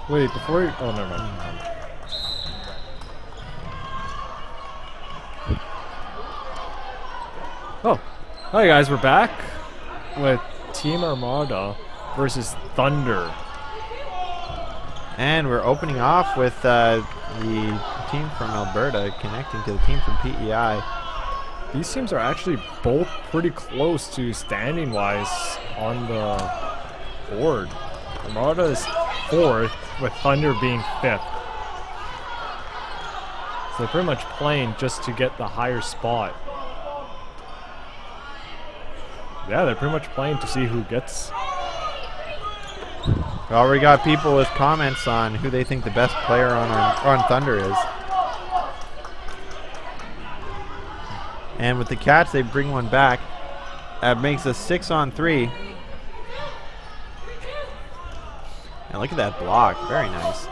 Wait, before you... Oh, never mind. Oh. Hi, guys. We're back with Team Armada versus Thunder. And we're opening off with the team from Alberta connecting to the team from PEI. These teams are actually both pretty close to standing-wise on the board. Armada is 4th, with Thunder being 5th. So they're pretty much playing just to get the higher spot. Yeah, they're pretty much playing to see who gets. We already got people with comments on who they think the best player on Thunder is. And with the Cats, they bring one back. That makes us 6-on-3. And look at that block. Very nice.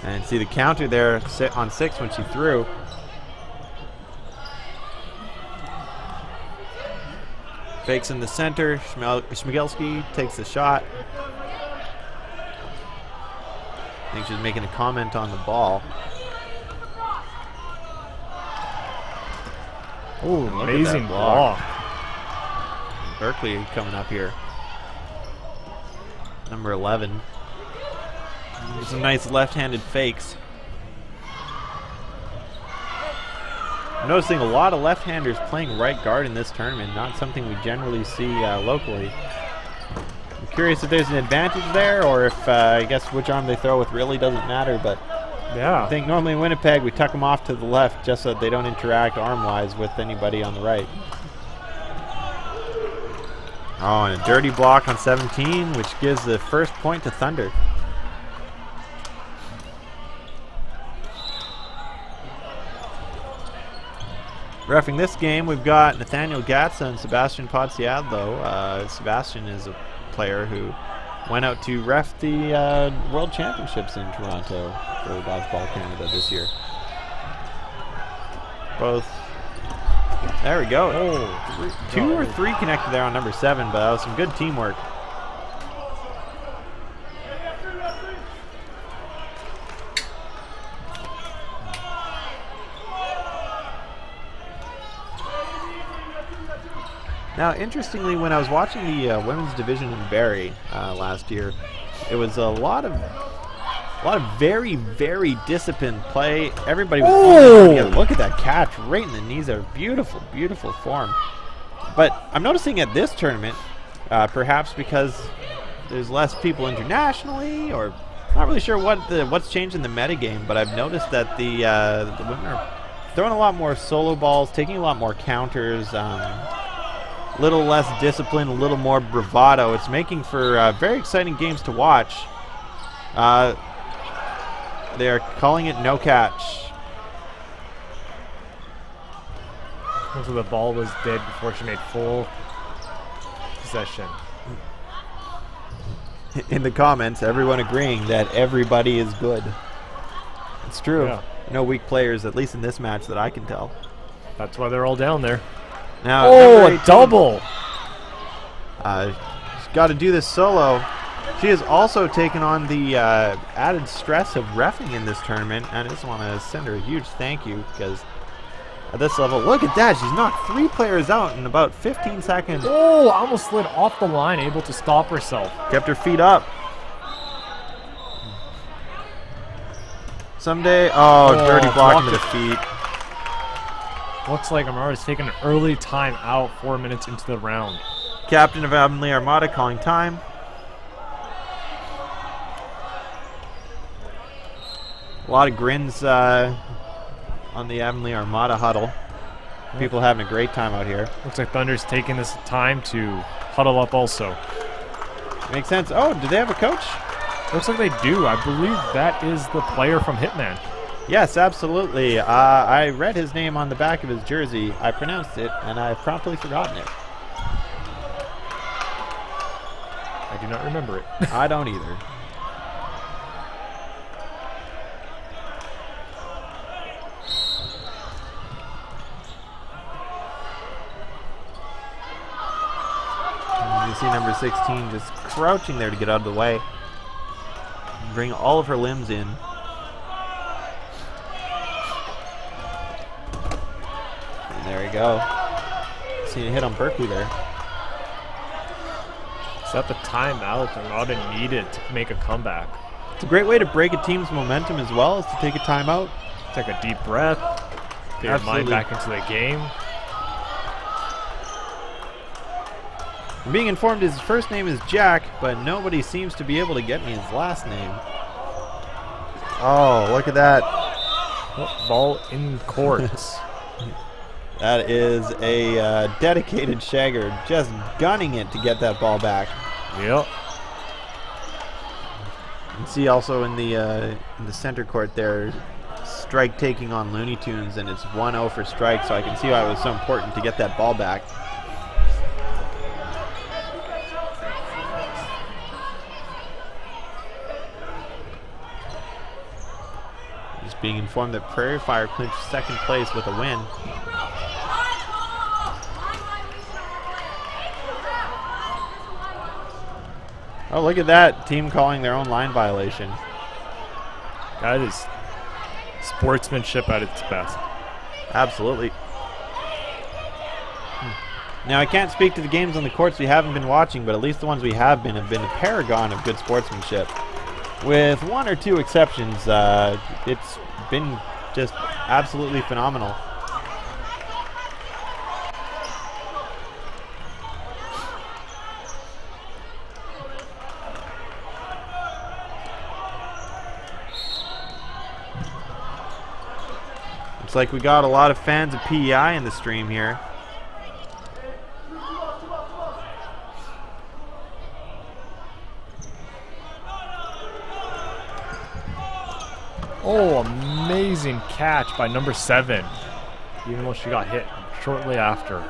And see the counter there on 6 when she threw. Fakes in the center. Schmigelski takes the shot. I think she's making a comment on the ball. Oh, amazing block. Berkeley coming up here. Number 11. Some nice left-handed fakes. I'm noticing a lot of left-handers playing right guard in this tournament, not something we generally see locally. I'm curious if there's an advantage there, or if I guess which arm they throw with really doesn't matter, but yeah. I think normally in Winnipeg we tuck them off to the left just so that they don't interact arm-wise with anybody on the right. Oh, and a dirty block on 17, which gives the first point to Thunder. Reffing this game, we've got Nathaniel Gatza and Sebastian Podsiadlo. Sebastian is a player who went out to ref the World Championships in Toronto for Dodgeball Canada this year. Both. There we go. Oh, 2 or 3 connected there on number 7, but that was some good teamwork. Now, interestingly, when I was watching the women's division in Barrie last year, it was a lot of very, very disciplined play. Everybody was oh! together. Look at that catch right in the knees there. Beautiful, beautiful form. But I'm noticing at this tournament, perhaps because there's less people internationally, or not really sure what's changed in the metagame, but I've noticed that the women are throwing a lot more solo balls, taking a lot more counters, little less discipline, a little more bravado. It's making for very exciting games to watch. They're calling it no catch. So the ball was dead before she made full possession. In the comments, everyone agreeing that everybody is good. It's true. Yeah. No weak players, at least in this match that I can tell. That's why they're all down there. Now, oh, a double! She's got to do this solo. She has also taken on the added stress of reffing in this tournament, and I just want to send her a huge thank you, because at this level, look at that, she's knocked 3 players out in about 15 seconds. Oh, almost slid off the line, able to stop herself. Kept her feet up. Someday, dirty block into the feet. Looks like Armada's taking an early time out 4 minutes into the round. Captain of Avonlea Armada calling time. A lot of grins on the Avonlea Armada huddle. People having a great time out here. Looks like Thunder's taking this time to huddle up also. Makes sense. Oh, do they have a coach? Looks like they do. I believe that is the player from Hitman. Yes, absolutely. I read his name on the back of his jersey. I pronounced it, and I've promptly forgotten it. I do not remember it. I don't either. see number 16 just crouching there to get out of the way. Bring all of her limbs in. And there we go. See a hit on Berkeley there. Set the timeout. Armada needed to make a comeback. It's a great way to break a team's momentum as well, is to take a timeout. Take a deep breath. Get your mind back into the game. I'm being informed his first name is Jack, but nobody seems to be able to get me his last name. Oh, look at that. Oh, ball in court. That is a dedicated shagger, just gunning it to get that ball back. Yep. You can see also in the center court there, Strike taking on Looney Tunes, and it's 1-0 for Strike, so I can see why it was so important to get that ball back. Just being informed that Prairie Fire clinched second place with a win. Oh, look at that. Team calling their own line violation. That is sportsmanship at its best. Absolutely. Now, I can't speak to the games on the courts we haven't been watching, but at least the ones we have been a paragon of good sportsmanship. With one or two exceptions, it's been just absolutely phenomenal. Looks like we got a lot of fans of PEI in the stream here. Oh, amazing catch by number 7. Even though she got hit shortly after.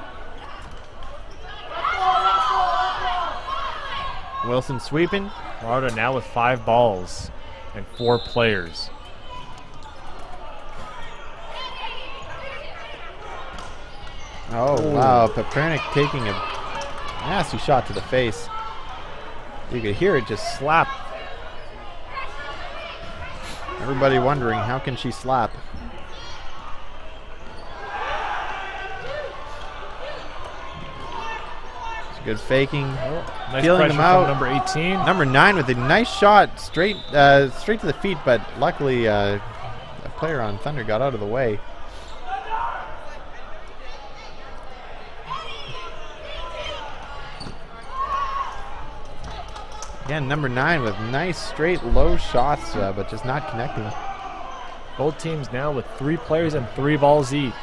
Wilson sweeping. Armada now with 5 balls and 4 players. Oh, wow. Papernik taking a nasty shot to the face. You could hear it just slap. Everybody wondering, how can she slap? It's good faking. Oh, nice feeling them out. Number 18. Number 9 with a nice shot straight to the feet, but luckily a player on Thunder got out of the way. Again, number 9 with nice straight low shots, but just not connecting. Both teams now with 3 players and 3 balls each.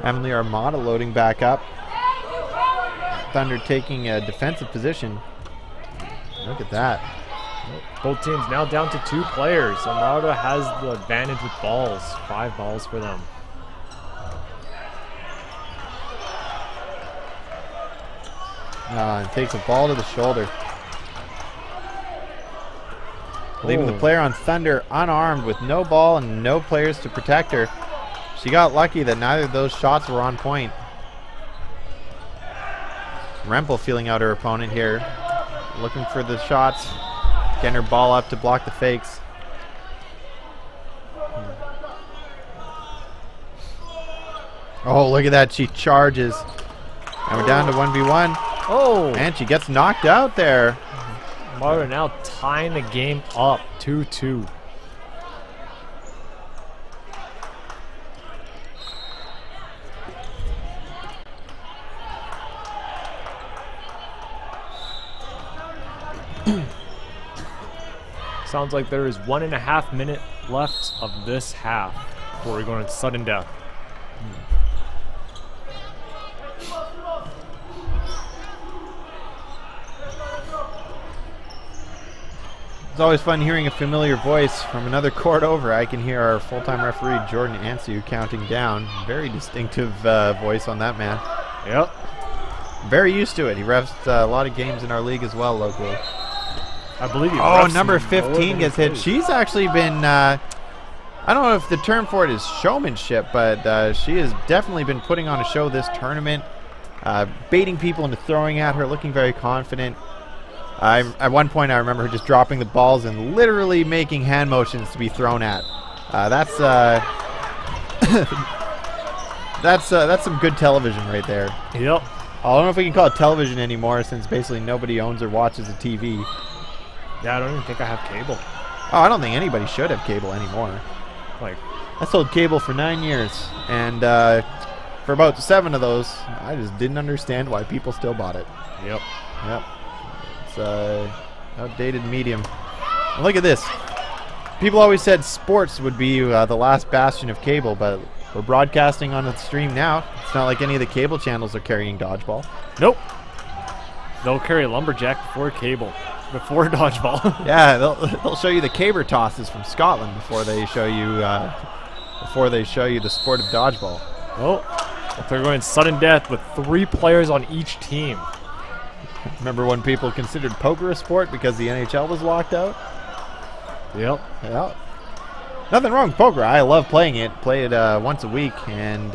Emily Armada loading back up. Thunder taking a defensive position. Look at that. Both teams now down to 2 players. Armada has the advantage with balls. 5 balls for them. And takes a ball to the shoulder. Leaving the player on Thunder unarmed with no ball and no players to protect her. She got lucky that neither of those shots were on point. Rempel feeling out her opponent here. Looking for the shots. Getting her ball up to block the fakes. Oh, look at that. She charges. And we're down to 1v1. Oh! And she gets knocked out there. Armada now tying the game up 2-2. Sounds like there is 1.5 minutes left of this half before we go into sudden death. It's always fun hearing a familiar voice from another court over. I can hear our full-time referee Jordan Ansu counting down. Very distinctive voice on that man. Yep. Very used to it. He refs a lot of games in our league as well locally. I believe he Oh, refs number more 15 than gets he hit. plays. She's actually been, I don't know if the term for it is showmanship, but she has definitely been putting on a show this tournament, baiting people into throwing at her, looking very confident. At one point, I remember her just dropping the balls and literally making hand motions to be thrown at. That's some good television right there. Yep. I don't know if we can call it television anymore since basically nobody owns or watches a TV. Yeah, I don't even think I have cable. Oh, I don't think anybody should have cable anymore. Like, I sold cable for 9 years, and for about 7 of those, I just didn't understand why people still bought it. yep. Yep. It's outdated medium. And look at this. People always said sports would be the last bastion of cable, but we're broadcasting on the stream now. It's not like any of the cable channels are carrying Dodgeball. Nope. They'll carry Lumberjack before cable, before Dodgeball. Yeah, they'll show you the caber tosses from Scotland before they show you the sport of Dodgeball. Oh, they're going sudden death with 3 players on each team. Remember when people considered poker a sport because the NHL was locked out? Yep. Yeah. Nothing wrong with poker. I love playing it. Play it once a week and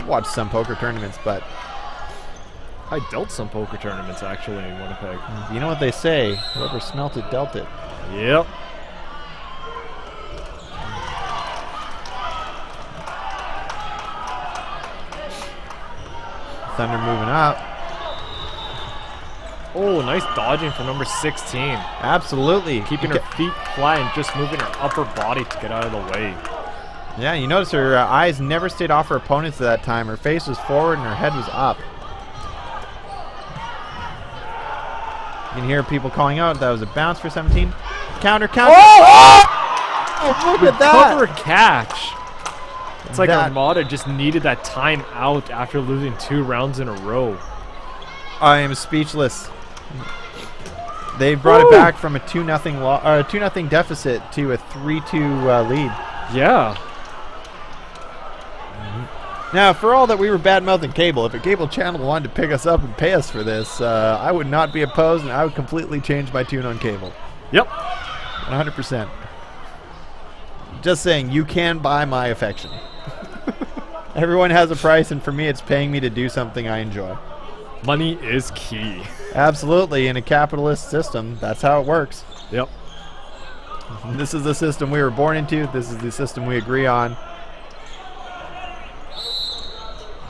watch some poker tournaments. But I dealt some poker tournaments actually in Winnipeg. you know what they say: whoever smelt it dealt it. Yep. Thunder moving up. Oh, nice dodging for number 16. Absolutely. Keeping her feet flat and just moving her upper body to get out of the way. Yeah, you notice her eyes never stayed off her opponents at that time. Her face was forward and her head was up. You can hear people calling out. That was a bounce for 17. Counter, counter. Oh, look at that. Recover catch. It's like That- Armada just needed that time out after losing 2 rounds in a row. I am speechless. They brought it back from a 2-0 deficit to a 3-2 lead. Yeah. Now, for all that we were bad-mouthing cable, if a cable channel wanted to pick us up and pay us for this, I would not be opposed, and I would completely change my tune on cable. Yep. 100%. Just saying, you can buy my affection. Everyone has a price, and for me, it's paying me to do something I enjoy. Money is key. Absolutely. In a capitalist system, that's how it works. Yep. This is the system we were born into. This is the system we agree on.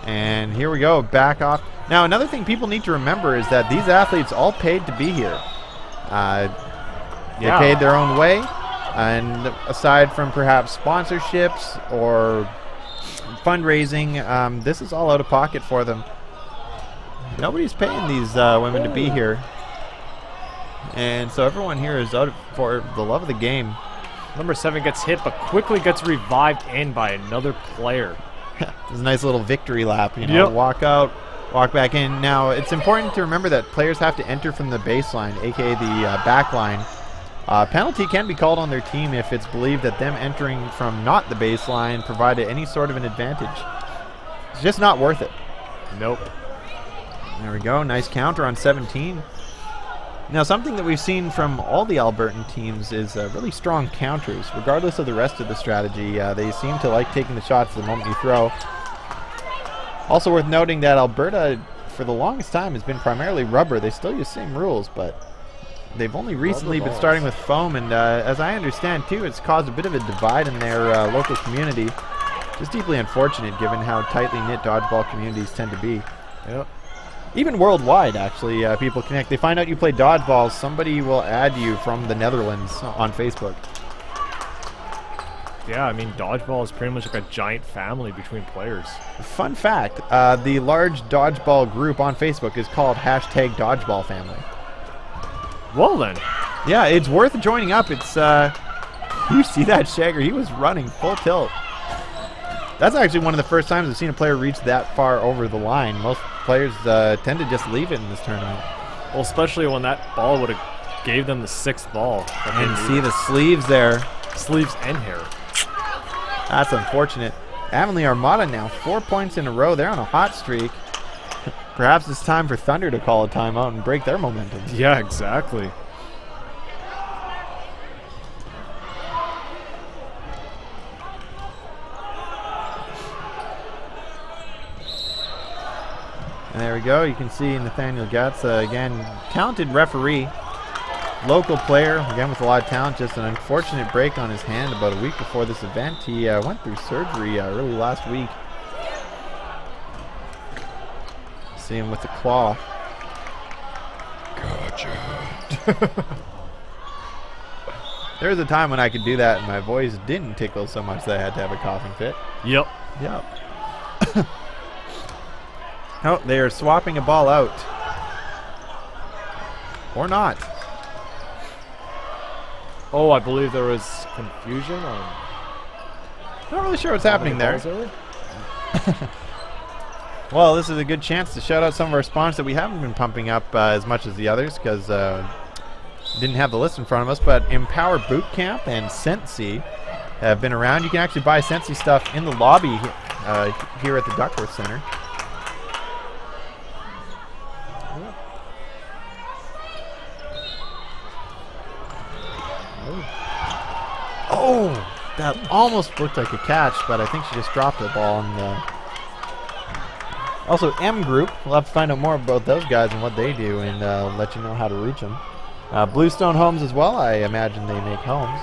And here we go, back off. Now, another thing people need to remember is that these athletes all paid to be here. They paid their own way. And aside from perhaps sponsorships or fundraising, this is all out of pocket for them. Nobody's paying these women to be here. And so everyone here is out for the love of the game. Number 7 gets hit, but quickly gets revived in by another player. It's a nice little victory lap, you know. Yep. Walk out, walk back in. Now, it's important to remember that players have to enter from the baseline, aka the back line. Penalty can be called on their team if it's believed that them entering from not the baseline provided any sort of an advantage. It's just not worth it. Nope. There we go. Nice counter on 17. Now, something that we've seen from all the Albertan teams is really strong counters. Regardless of the rest of the strategy, they seem to like taking the shots the moment you throw. Also worth noting that Alberta, for the longest time, has been primarily rubber. They still use the same rules, but they've only recently been starting with foam. And as I understand, too, it's caused a bit of a divide in their local community. Just deeply unfortunate given how tightly knit dodgeball communities tend to be. Yep. Even worldwide, actually, people connect. They find out you play dodgeball, somebody will add you from the Netherlands on Facebook. Yeah, I mean, dodgeball is pretty much like a giant family between players. Fun fact, the large dodgeball group on Facebook is called #DodgeballFamily. Well then. Yeah, it's worth joining up. It's, you see that Shagger? He was running full tilt. That's actually one of the first times I've seen a player reach that far over the line. Most players tend to just leave it in this tournament. Well, especially when that ball would have gave them the 6th ball. And see the sleeves there. Sleeves and hair. That's unfortunate. Avonlea Armada now 4 points in a row. They're on a hot streak. Perhaps it's time for Thunder to call a timeout and break their momentum. Yeah, exactly. And there we go. You can see Nathaniel Getz, again, talented referee, local player, again with a lot of talent. Just an unfortunate break on his hand about a week before this event. He went through surgery early last week. See him with the claw. Gotcha. There was a time when I could do that and my voice didn't tickle so much that I had to have a coughing fit. Yep. Oh, they are swapping a ball out. Or not. Oh, I believe there was confusion on. Not really sure what's happening there. Well, this is a good chance to shout out some of our sponsors that we haven't been pumping up as much as the others because didn't have the list in front of us. But Empower Bootcamp and Sensi have been around. You can actually buy Sensi stuff in the lobby here at the Duckworth Center. Oh, that almost looked like a catch, but I think she just dropped the ball. And also, M Group. We'll have to find out more about those guys and what they do, and let you know how to reach them. Bluestone Homes as well. I imagine they make homes.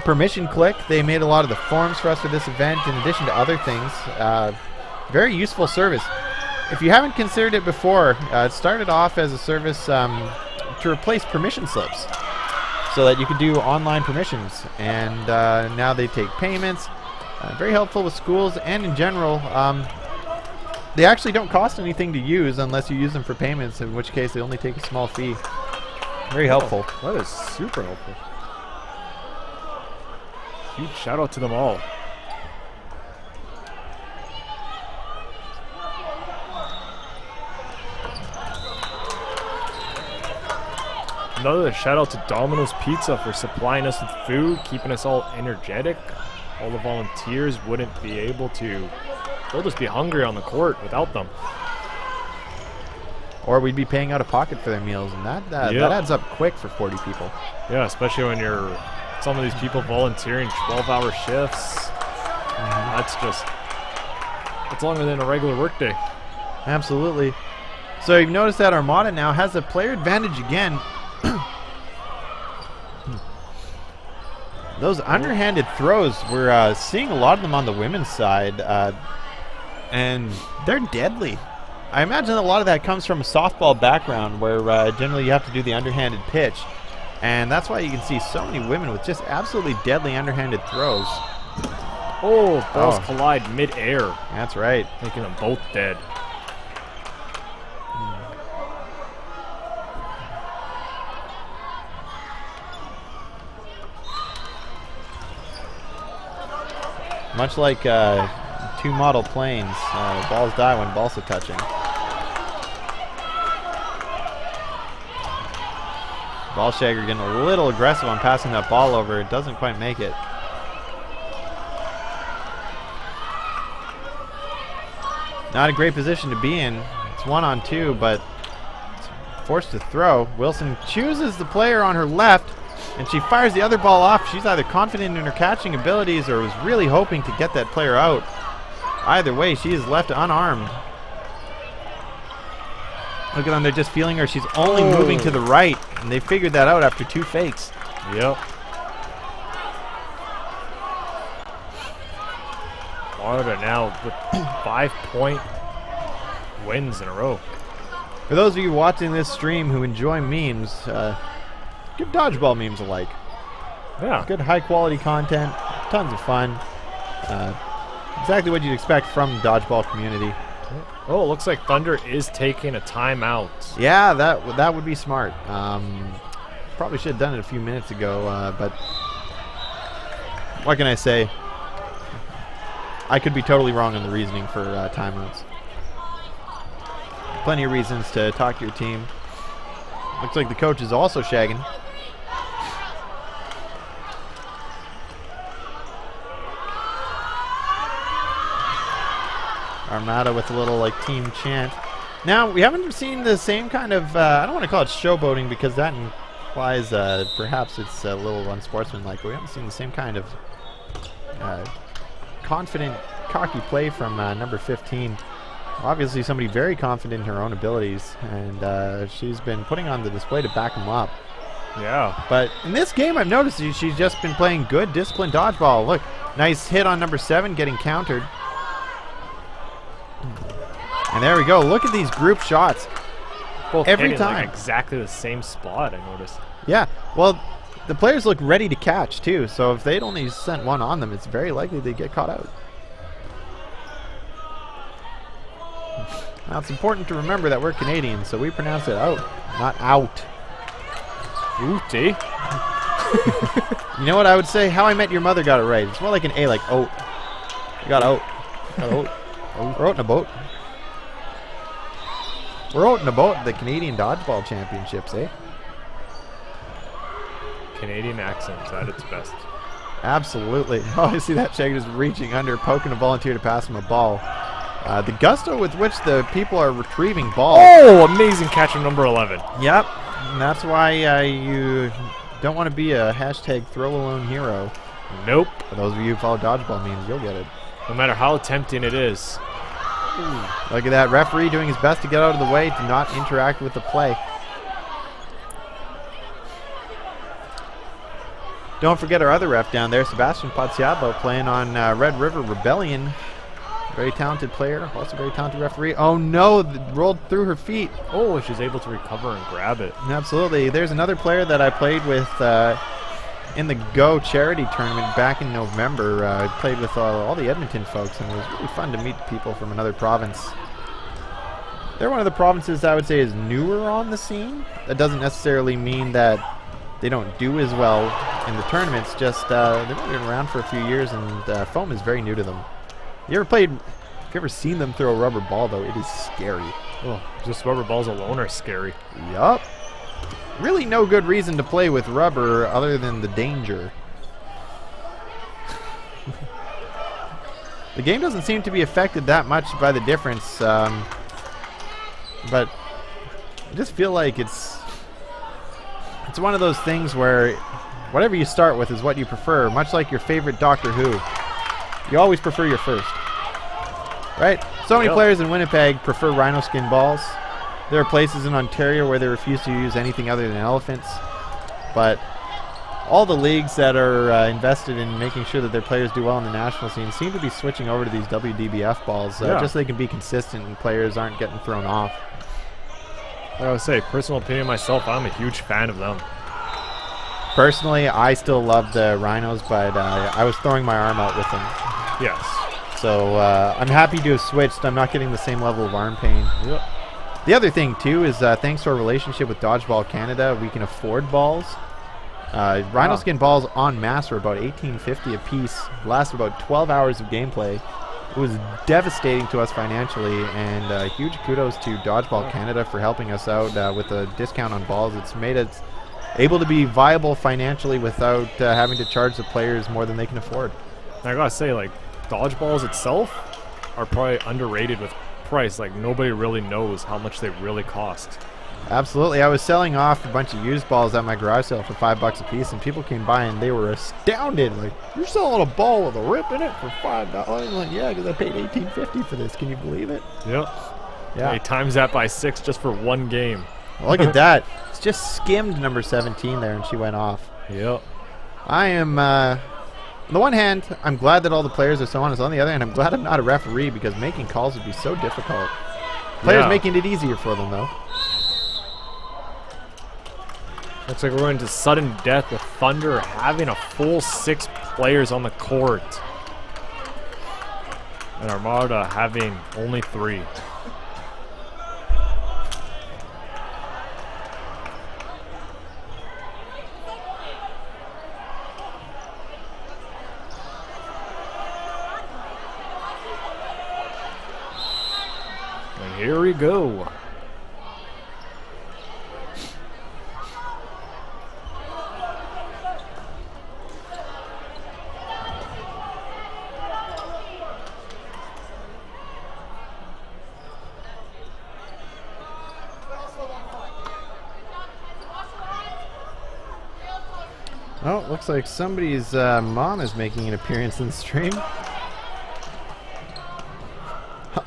Permission Click. They made a lot of the forms for us for this event, in addition to other things. Very useful service. If you haven't considered it before, it started off as a service to replace permission slips, so that you could do online permissions, and now they take payments. Very helpful with schools and in general. They actually don't cost anything to use unless you use them for payments, in which case they only take a small fee. Very helpful. That is super helpful. Huge shout out to them all. Another shout out to Domino's Pizza for supplying us with food, keeping us all energetic. All the volunteers wouldn't be able to, they'll just be hungry on the court without them. Or we'd be paying out of pocket for their meals, and that adds up quick for 40 people. Yeah, especially when you're some of these people volunteering 12-hour shifts. That's longer than a regular workday. Absolutely. So you've noticed that Armada now has a player advantage again. Those underhanded throws, we're seeing a lot of them on the women's side, and they're deadly. I imagine a lot of that comes from a softball background where generally you have to do the underhanded pitch, and that's why you can see so many women with just absolutely deadly underhanded throws. Oh, balls collide mid-air. That's right. Making them both dead. Much like two model planes, balls die when balls are touching. Ball Shagger getting a little aggressive on passing that ball over. It doesn't quite make it. Not a great position to be in. It's 1-on-2, but forced to throw. Wilson chooses the player on her left, and she fires the other ball off. She's either confident in her catching abilities or was really hoping to get that player out. Either way, she is left unarmed. Look at them, they're just feeling her. She's only moving to the right, and they figured that out after two fakes. Yep. Armada now with 5-point wins in a row. For those of you watching this stream who enjoy memes, give Dodgeball memes a like. Yeah. Good high-quality content, tons of fun. Exactly what you'd expect from the Dodgeball community. Oh, it looks like Thunder is taking a timeout. Yeah, that would be smart. Probably should have done it a few minutes ago, but what can I say? I could be totally wrong on the reasoning for timeouts. Plenty of reasons to talk to your team. Looks like the coach is also shagging. Armada with a little like team chant. Now, we haven't seen the same kind of, I don't want to call it showboating because that implies perhaps it's a little unsportsmanlike, but we haven't seen the same kind of confident, cocky play from number 15. Obviously somebody very confident in her own abilities, and she's been putting on the display to back them up. Yeah. But in this game, I've noticed she's just been playing good, disciplined dodgeball. Look, nice hit on number 7, getting countered. And there we go. Look at these group shots. Both every hitting, time. like, exactly the same spot, I noticed. Yeah. Well, the players look ready to catch, too. So if they'd only sent one on them, it's very likely they'd get caught out. Now, it's important to remember that we're Canadian, so we pronounce it out, not out. Ooty. You know what I would say? How I Met Your Mother got it right. It's more like an A, like oat. You got oat. Got oat. We're out in a boat. We're out in a boat at the Canadian Dodgeball Championships, eh? Canadian accent at its best. Absolutely. Oh, I see that Shag is reaching under, poking a volunteer to pass him a ball. The gusto with which the people are retrieving balls. Oh, amazing catch from number 11. Yep. And that's why you don't want to be a hashtag throw alone hero. Nope. For those of you who follow dodgeball memes, you'll get it. No matter how tempting it is. Look at that referee doing his best to get out of the way to not interact with the play. Don't forget our other ref down there, Sebastian Pazziabo, playing on Red River Rebellion. Very talented player, also very talented referee. Oh no, rolled through her feet. Oh, she's able to recover and grab it. Absolutely. There's another player that I played with in the Go charity tournament back in November. I played with all the Edmonton folks, and it was really fun to meet people from another province. They're one of the provinces I would say is newer on the scene. That doesn't necessarily mean that they don't do as well in the tournaments, just they've only been around for a few years, and foam is very new to them. You ever seen them throw a rubber ball, though? It is scary. Oh, just rubber balls alone are scary. Yup. Really no good reason to play with rubber other than the danger. The game doesn't seem to be affected that much by the difference, but I just feel like it's one of those things where whatever you start with is what you prefer, much like your favorite Doctor Who. You always prefer your first, right? So many players in Winnipeg prefer rhino skin balls. There are places in Ontario where they refuse to use anything other than elephants. But all the leagues that are invested in making sure that their players do well in the national scene seem to be switching over to these WDBF balls, just so they can be consistent and players aren't getting thrown off. I would say, personal opinion myself, I'm a huge fan of them. Personally, I still love the rhinos, but I was throwing my arm out with them. Yes. So I'm happy to have switched. I'm not getting the same level of arm pain. Yep. The other thing, too, is thanks to our relationship with Dodgeball Canada, we can afford balls. Rhino skin balls en masse are about $18.50 a piece. Last about 12 hours of gameplay. It was devastating to us financially, and huge kudos to Dodgeball Canada for helping us out with a discount on balls. It's made us able to be viable financially without having to charge the players more than they can afford. I gotta say, like, dodgeballs itself are probably underrated with price. Like, nobody really knows how much they really cost. Absolutely. I was selling off a bunch of used balls at my garage sale for $5 a piece, and people came by and they were astounded. Like, you're selling a ball with a rip in it for $5? I'm like, yeah, because I paid $18.50 for this. Can you believe it? Yep. Yeah. They times that by 6 just for one game. Look at that. It's just skimmed number 17 there, and she went off. Yep. I am, on the one hand, I'm glad that all the players are so honest. On the other hand, I'm glad I'm not a referee, because making calls would be so difficult. Players making it easier for them, though. Looks like we're going to sudden death with Thunder having a full 6 players on the court. And Armada having only 3. And here we go. Oh, looks like somebody's mom is making an appearance in the stream.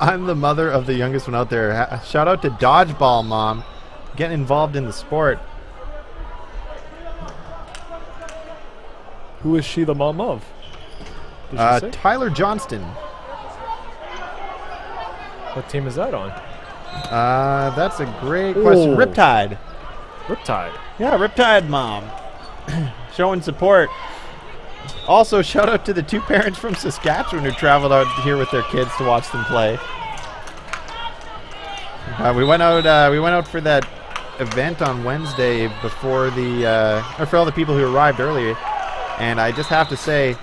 I'm the mother of the youngest one out there. Shout out to Dodgeball Mom, getting involved in the sport. Who is she the mom of? Did she say? Tyler Johnston. What team is that on? That's a great question. Ooh. Riptide. Riptide. Yeah, Riptide Mom. Showing support. Also, shout out to the 2 parents from Saskatchewan who traveled out here with their kids to watch them play. We went out for that event on Wednesday before or for all the people who arrived early, and I just have to say,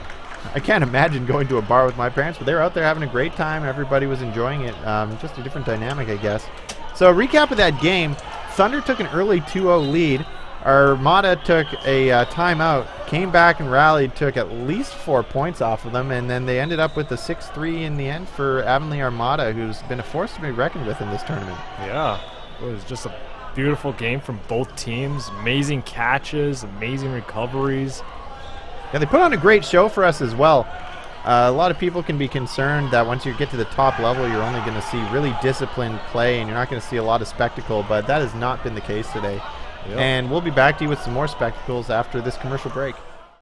I can't imagine going to a bar with my parents, but they were out there having a great time. Everybody was enjoying it. Just a different dynamic, I guess. So, recap of that game: Thunder took an early 2-0 lead. Armada took a timeout, came back and rallied, took at least 4 points off of them, and then they ended up with a 6-3 in the end for Avonlea Armada, who's been a force to be reckoned with in this tournament. Yeah, it was just a beautiful game from both teams. Amazing catches, amazing recoveries. Yeah, they put on a great show for us as well. A lot of people can be concerned that once you get to the top level, you're only going to see really disciplined play, and you're not going to see a lot of spectacle, but that has not been the case today. Yep. And we'll be back to you with some more spectacles after this commercial break.